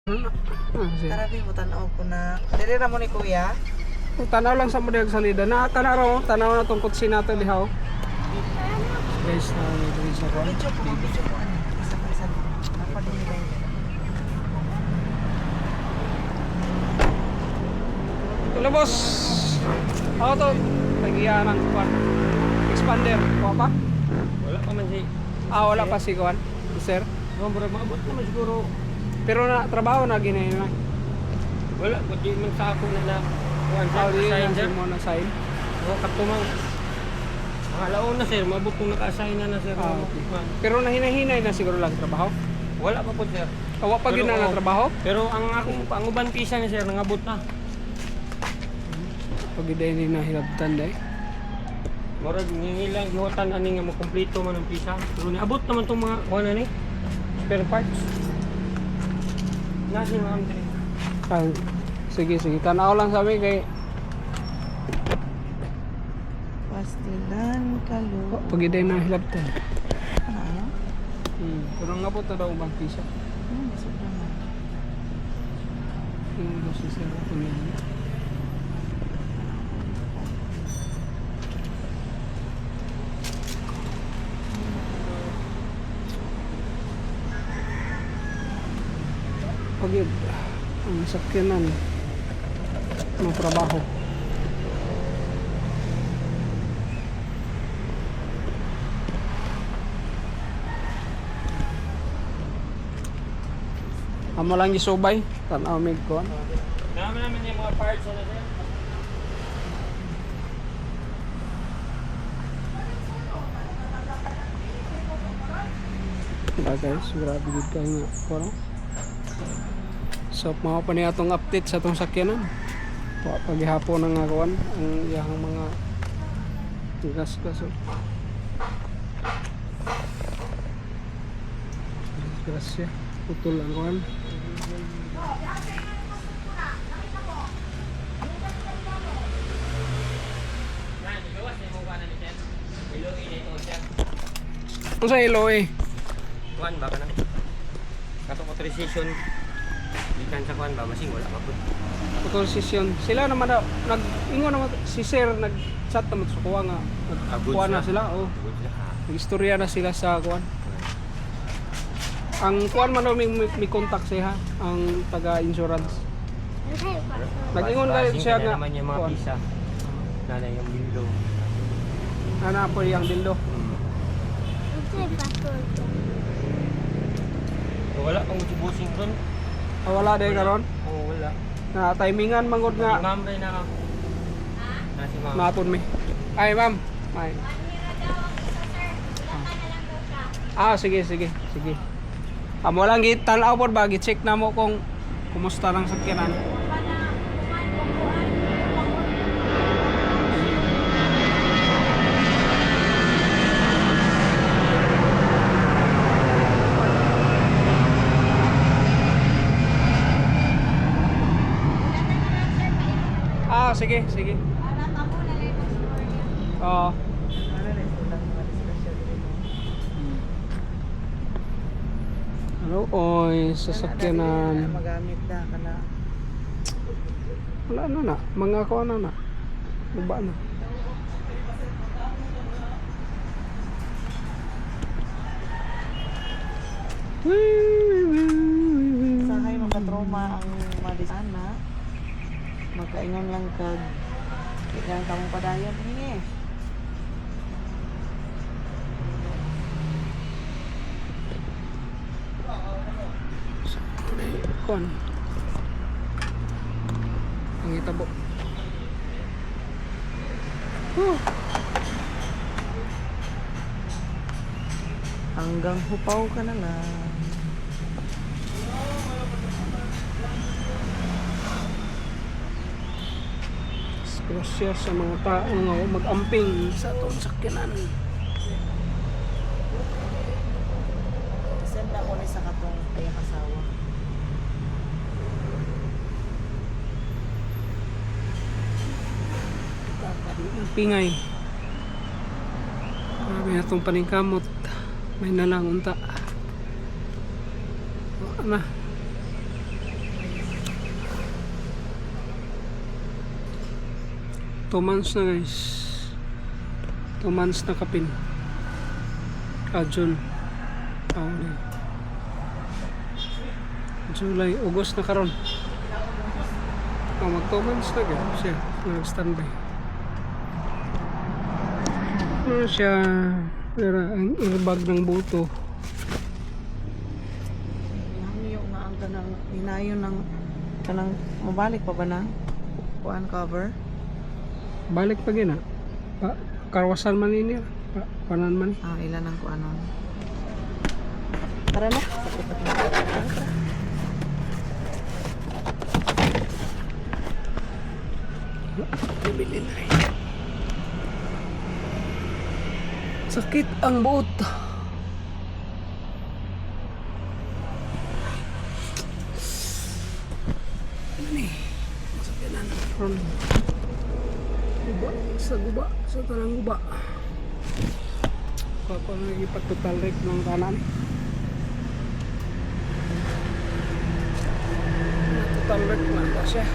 Tara mo tanaw ko na. Dili ra mo ni kuya. Tanaw lang sa model salida. Na tanaw na tong kutsi nato diha. Guys, na dito sa ko. Video ko ano. Isa pa isa. Napadumi daw. Hello boss. Ako to. Tagiya ng kuan. Expander. Kuha pa? Wala pa man si. Wala pa si kuan. Sir. Mabura maabot naman siguro. Pero na trabaho na ginayon na. Wala, kundi man sa ako na kuan sa Di sign na sir. mo na sign. O katumang. Mga alaon na sir, mabot kung naka-assign na sir. Okay. Pero nahinahinay na siguro lang trabaho. Wala pa po sir. Awa pa gid na trabaho. Pero ang akong panguban pisa ni sir nangabot na. Pagiday ni nahilabtan dai. Murag ngilang gihotan ani nga makumpleto man ang pisa. Pero niabot naman tong mga kuan ani. Spare parts. Nasi mga Andre. Sige. Tanaw lang sa amin kay Pastilan kalo. pagiday na hilabtan. Ano? Pero ngabot na daw bang pisa. Sobrang na. Yung si sir tuloy. Pagid ang sakyanan ng trabaho. Amo lang gisubay, tanaw mig ko. Naman yung mga parts na sir. Diba guys, grabe gid kayo nga kuno. So mga pa niya atong update sa atong sakyanan. Paghihapon na nga kuan ang iyang mga gas-gas. Grasya, putol ang kuan. Ano sa ilo eh? Kuan ba ka na? Katong authorization ikan sa kuan ba masing wala pa pud. Putol session. Sila naman daw nag-ingon naman si sir nag-chat naman sa kuha nga. Nagkuha na sila. Oh. Nag-istorya na sila sa kuan. Ang kuan man daw may contact siya ang taga-insurance. Nag-ingon galit siya nga. naman yung mga kuwan. pisa. Nana yung bildo. Ana po yung dildo. Wala pang busing ron. Wala day karon. Oo, wala. Na timingan mangod Si nga ma'am rin na ako. Si ma'am. mapon mi. Ay ma'am. Ay. Sige. Amo lang gitanaw pod ba gi-check na mo kung kumusta lang sakyanan. Sige. Oo. Ano oy sasakyanan. Magamit na kana. Wala na mga ko na. Luba na. Sahay makatrauma ang madisana. Magkaingon lang kag kailangan ka mong padayon ini. Kon. Ang itabo. Hanggang hupaw ka na lang. Grasya sa mga tao nga mag-amping sa atong sakyanan. Send ako ni sa katong ayang asawa. Pingay. Grabe na itong paningkamot. May nalang unta. Na. 2 months na guys. 2 months na kapin. June. July, August na karon. Mag 2 months na guys siya. Nag-standby. Ano siya? Pero ang airbag ng buto. Hangyo nga ang kanang hinayon ng kanang mabalik pa ba na? Kuan cover. Balik pa gina. Karwasan man ini. Panan man. Ilan ang kuan nun. Tara na. Bibili na rin. Sakit ang buot. Ano ni? Masakyanan. Ron. Guba. Sa tanang guba. Papa lagi patutal rek ng kanan. Total rek na ito siya.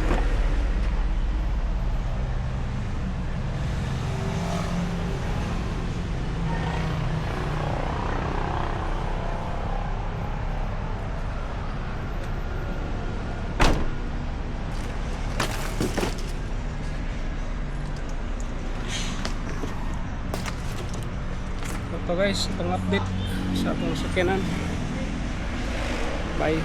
Ito guys, itong update sa atong sakyanan. Bye.